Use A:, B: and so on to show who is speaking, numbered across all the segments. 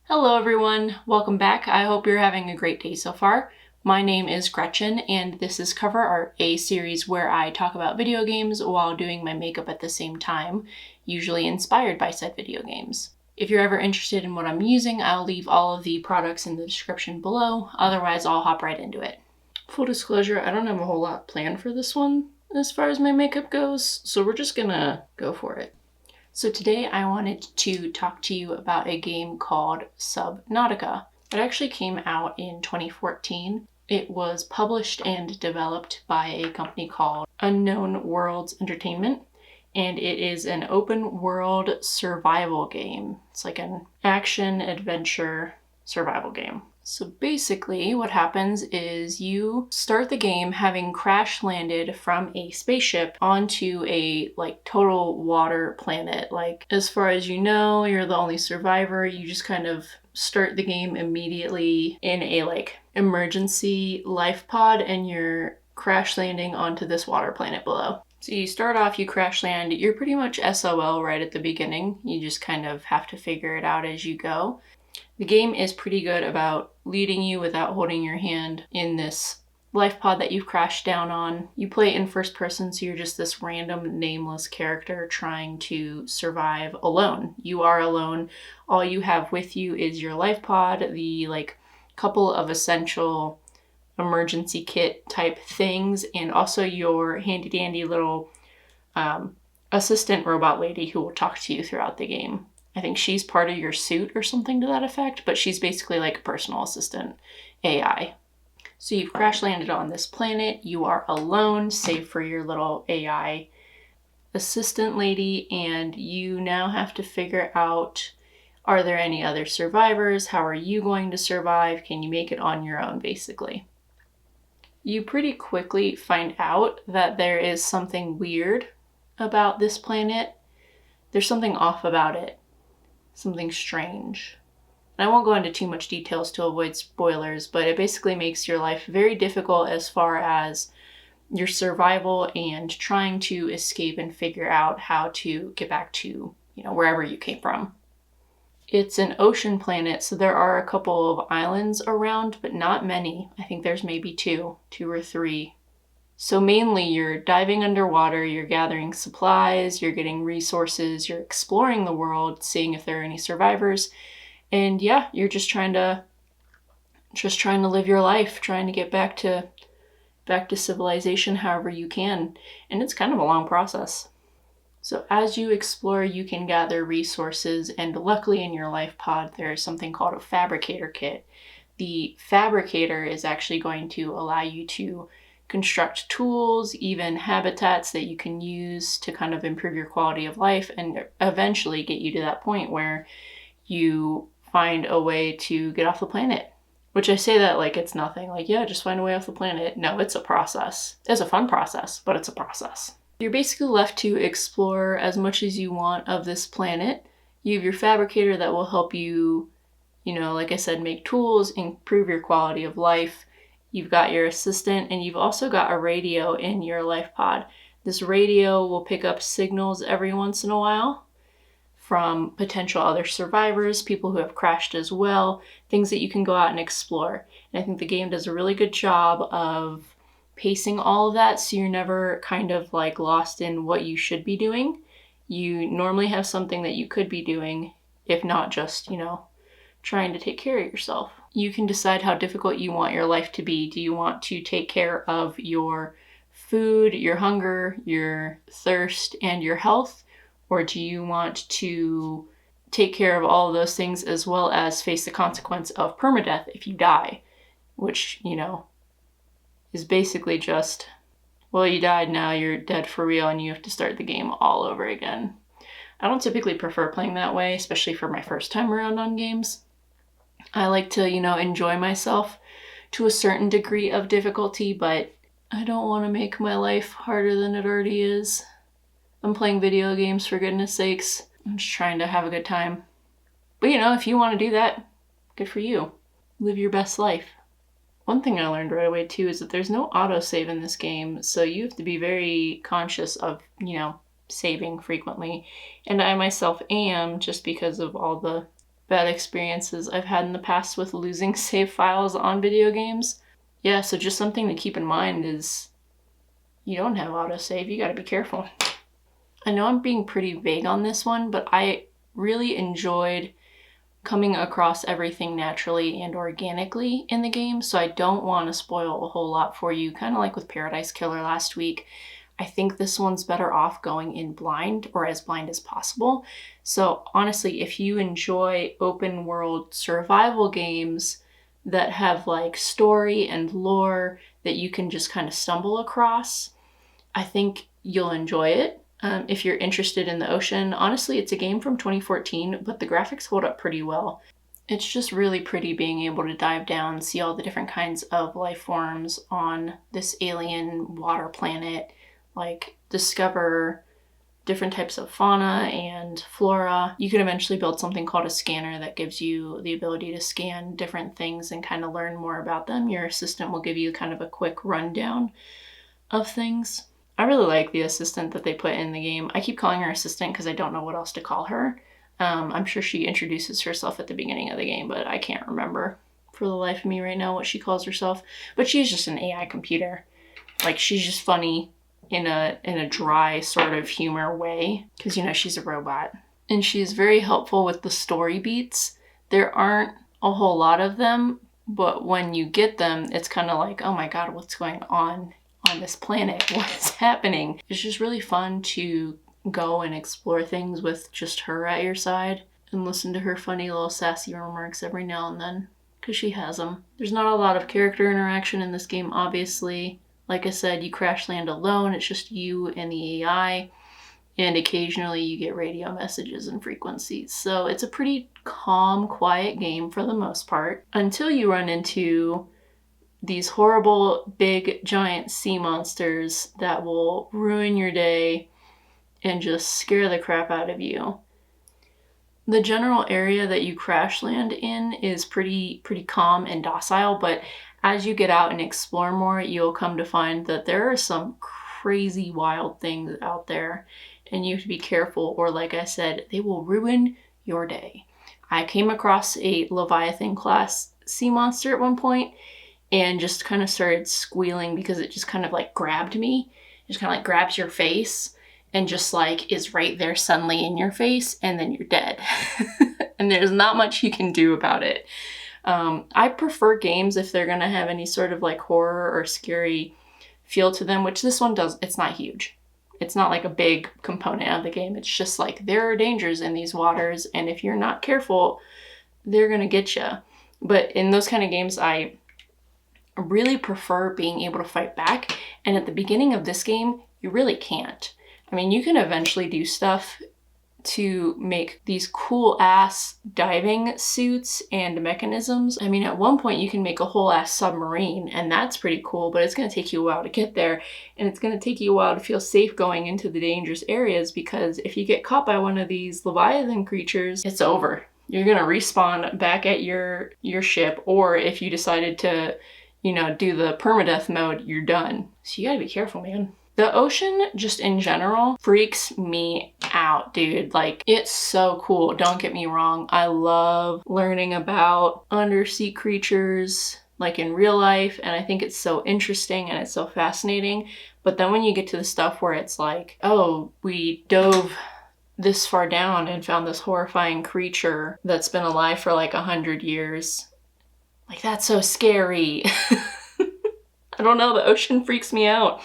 A: Hello everyone, welcome back. I hope you're having a great day so far. My name is Gretchen and this is Cover Art, a series where I talk about video games while doing my makeup at the same time, usually inspired by said video games. If you're ever interested in what I'm using, I'll leave all of the products in the description below, otherwise I'll hop right into it. Full disclosure, I don't have a whole lot planned for this one as far as my makeup goes, so we're just gonna go for it. So today I wanted to talk to you about a game called Subnautica. It actually came out in 2014. It was published and developed by a company called Unknown Worlds Entertainment, and it is an open world survival game. It's like an action adventure survival game. So basically what happens is you start the game having crash landed from a spaceship onto a total water planet. As far as you know, you're the only survivor. You just kind of start the game immediately in a emergency life pod and you're crash landing onto this water planet below. So you start off, you crash land, you're pretty much SOL right at the beginning. You just kind of have to figure it out as you go. The game is pretty good about leading you without holding your hand in this life pod that you've crashed down on. You play in first person, so you're just this random nameless character trying to survive alone. You are alone. All you have with you is your life pod, the couple of essential emergency kit type things, and also your handy dandy little assistant robot lady who will talk to you throughout the game. I think she's part of your suit or something to that effect, but she's basically like a personal assistant AI. So you've crash landed on this planet, you are alone, save for your little AI assistant lady, and you now have to figure out, are there any other survivors? How are you going to survive? Can you make it on your own, basically? You pretty quickly find out that there is something weird about this planet. There's something off about it. Something strange. I won't go into too much details to avoid spoilers, but it basically makes your life very difficult as far as your survival and trying to escape and figure out how to get back to, wherever you came from. It's an ocean planet, so there are a couple of islands around, but not many. I think there's maybe two or three. So mainly you're diving underwater, you're gathering supplies, you're getting resources, you're exploring the world, seeing if there are any survivors. And yeah, you're just trying to live your life, trying to get back to civilization however you can. And it's kind of a long process. So as you explore, you can gather resources, and luckily in your life pod there's something called a fabricator kit. The fabricator is actually going to allow you to construct tools, even habitats that you can use to kind of improve your quality of life and eventually get you to that point where you find a way to get off the planet. Which I say that like it's nothing, just find a way off the planet. No, it's a process. It's a fun process, but it's a process. You're basically left to explore as much as you want of this planet. You have your fabricator that will help you, like I said, make tools, improve your quality of life. You've got your assistant, and you've also got a radio in your life pod. This radio will pick up signals every once in a while from potential other survivors, people who have crashed as well, things that you can go out and explore. And I think the game does a really good job of pacing all of that, so you're never kind of lost in what you should be doing. You normally have something that you could be doing, if not just, trying to take care of yourself. You can decide how difficult you want your life to be. Do you want to take care of your food, your hunger, your thirst, and your health? Or do you want to take care of all of those things as well as face the consequence of permadeath if you die? Which, is basically just, well, you died, now you're dead for real and you have to start the game all over again. I don't typically prefer playing that way, especially for my first time around on games. I like to, enjoy myself to a certain degree of difficulty, but I don't want to make my life harder than it already is. I'm playing video games, for goodness sakes. I'm just trying to have a good time. But if you want to do that, good for you. Live your best life. One thing I learned right away too is that there's no autosave in this game, so you have to be very conscious of, saving frequently. And I myself am, just because of all the bad experiences I've had in the past with losing save files on video games. Yeah, so just something to keep in mind is you don't have autosave, you gotta be careful. I know I'm being pretty vague on this one, but I really enjoyed coming across everything naturally and organically in the game, so I don't want to spoil a whole lot for you, kind of like with Paradise Killer last week. I think this one's better off going in blind, or as blind as possible. So honestly, if you enjoy open world survival games that have like story and lore that you can just kind of stumble across, I think you'll enjoy it. If you're interested in the ocean, honestly, it's a game from 2014, but the graphics hold up pretty well. It's just really pretty being able to dive down, see all the different kinds of life forms on this alien water planet, like discover different types of fauna and flora. You can eventually build something called a scanner that gives you the ability to scan different things and kind of learn more about them. Your assistant will give you kind of a quick rundown of things. I really like the assistant that they put in the game. I keep calling her assistant because I don't know what else to call her. I'm sure she introduces herself at the beginning of the game, but I can't remember for the life of me right now what she calls herself. But she's just an AI computer. Like, she's just funny in a dry sort of humor way because, you know, she's a robot. And she's very helpful with the story beats. There aren't a whole lot of them, but when you get them, it's kind of like, oh my god, what's going on this planet? What's happening? It's just really fun to go and explore things with just her at your side and listen to her funny little sassy remarks every now and then, because she has them. There's not a lot of character interaction in this game, obviously. Like I said, you crash land alone, it's just you and the AI, and occasionally you get radio messages and frequencies. So it's a pretty calm, quiet game for the most part, until you run into these horrible, big, giant sea monsters that will ruin your day and just scare the crap out of you. The general area that you crash land in is pretty calm and docile, but as you get out and explore more, you'll come to find that there are some crazy wild things out there, and you have to be careful, or like I said, they will ruin your day. I came across a Leviathan class sea monster at one point, and just kind of started squealing because it just kind of like grabbed me. It just kind of like grabs your face and just like is right there suddenly in your face, and then you're dead. And there's not much you can do about it. I prefer games if they're gonna have any sort of like horror or scary feel to them, which this one does. It's not huge. It's not like a big component of the game. It's just like there are dangers in these waters, and if you're not careful, they're gonna get you. But in those kind of games, I really prefer being able to fight back, and at the beginning of this game you really can't. I mean, you can eventually do stuff to make these cool ass diving suits and mechanisms. I mean, at one point you can make a whole ass submarine, and that's pretty cool, but it's going to take you a while to get there, and it's going to take you a while to feel safe going into the dangerous areas, because if you get caught by one of these Leviathan creatures, it's over. You're going to respawn back at your ship, or if you decided to, you know, do the permadeath mode, you're done. So you gotta be careful, man. The ocean, just in general, freaks me out, dude. Like, it's so cool. Don't get me wrong. I love learning about undersea creatures, like in real life, and I think it's so interesting and it's so fascinating. But then when you get to the stuff where it's like, oh, we dove this far down and found this horrifying creature that's been alive for like 100 years. Like, that's so scary. I don't know, the ocean freaks me out.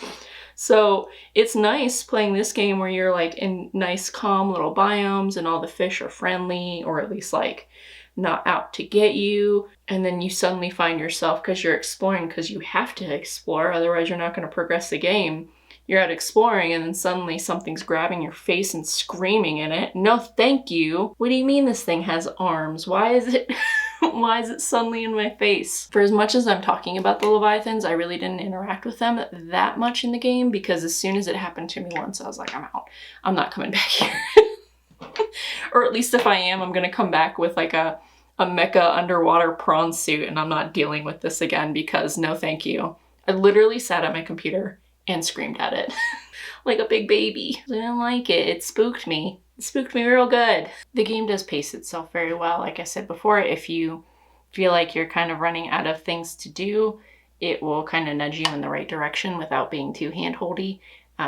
A: So it's nice playing this game where you're like in nice calm little biomes and all the fish are friendly, or at least like not out to get you. And then you suddenly find yourself, because you're exploring, because you have to explore, otherwise you're not going to progress the game. You're out exploring, and then suddenly something's grabbing your face and screaming in it. No, thank you. What do you mean this thing has arms? Why is it suddenly in my face? For as much as I'm talking about the Leviathans, I really didn't interact with them that much in the game, because as soon as it happened to me once, I was like, I'm out. I'm not coming back here. Or at least if I am, I'm gonna come back with like a mecha underwater prawn suit, and I'm not dealing with this again, because no thank you. I literally sat at my computer and screamed at it like a big baby. I didn't like it. It spooked me. It spooked me real good. The game does pace itself very well. Like I said before, if you feel like you're kind of running out of things to do, it will kind of nudge you in the right direction without being too hand-holdy,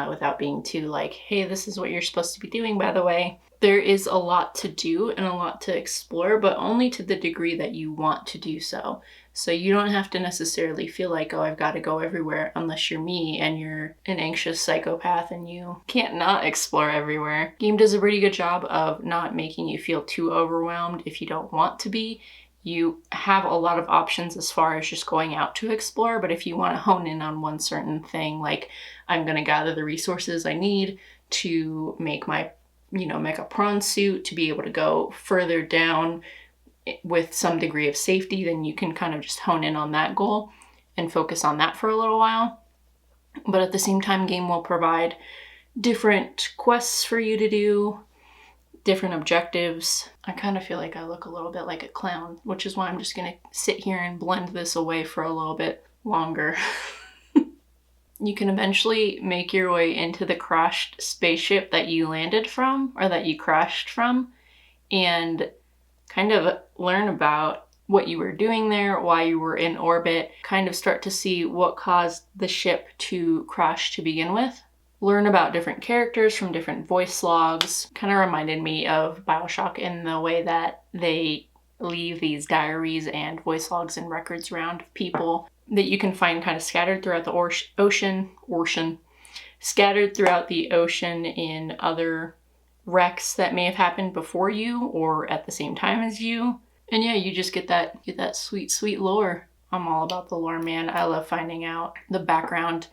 A: without being too like, hey, this is what you're supposed to be doing, by the way. There is a lot to do and a lot to explore, but only to the degree that you want to do so. So you don't have to necessarily feel like, oh, I've got to go everywhere, unless you're me and you're an anxious psychopath and you can't not explore everywhere. Game does a pretty good job of not making you feel too overwhelmed if you don't want to be. You have a lot of options as far as just going out to explore, but if you want to hone in on one certain thing, like I'm going to gather the resources I need to make my, make a prawn suit to be able to go further down with some degree of safety, then you can kind of just hone in on that goal and focus on that for a little while. But at the same time, game will provide different quests for you to do, different objectives. I kind of feel like I look a little bit like a clown, which is why I'm just gonna sit here and blend this away for a little bit longer. You can eventually make your way into the crashed spaceship that you landed from, or that you crashed from, and kind of learn about what you were doing there, why you were in orbit, kind of start to see what caused the ship to crash to begin with. Learn about different characters from different voice logs. Kind of reminded me of BioShock in the way that they leave these diaries and voice logs and records around people that you can find kind of scattered throughout the ocean, scattered throughout the ocean in other wrecks that may have happened before you or at the same time as you. And yeah, you just get that sweet, sweet lore. I'm all about the lore, man. I love finding out the background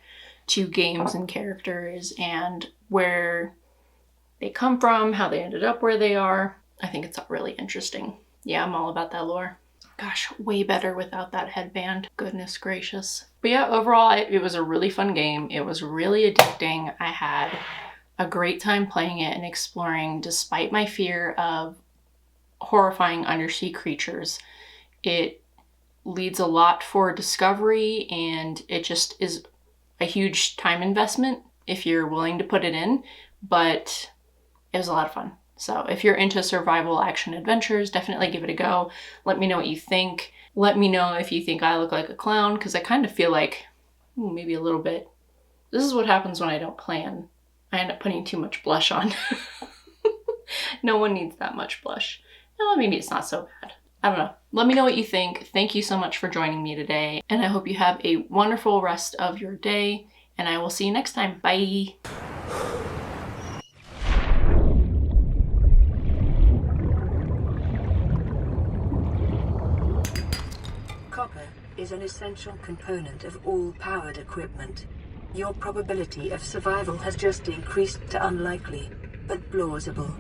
A: to games and characters and where they come from, how they ended up where they are. I think it's really interesting. Yeah, I'm all about that lore. Gosh, way better without that headband. Goodness gracious. But yeah, overall, it was a really fun game. It was really addicting. I had a great time playing it and exploring despite my fear of horrifying undersea creatures. It leads a lot for discovery, and it just is a huge time investment if you're willing to put it in, but it was a lot of fun. So if you're into survival action adventures, definitely give it a go. Let me know what you think. Let me know if you think I look like a clown, because I kind of feel like maybe a little bit. This is what happens when I don't plan. I end up putting too much blush on. No one needs that much blush. No, maybe it's not so bad. I don't know. Let me know what you think. Thank you so much for joining me today, and I hope you have a wonderful rest of your day, and I will see you next time. Bye!
B: Copper is an essential component of all powered equipment. Your probability of survival has just increased to unlikely, but plausible.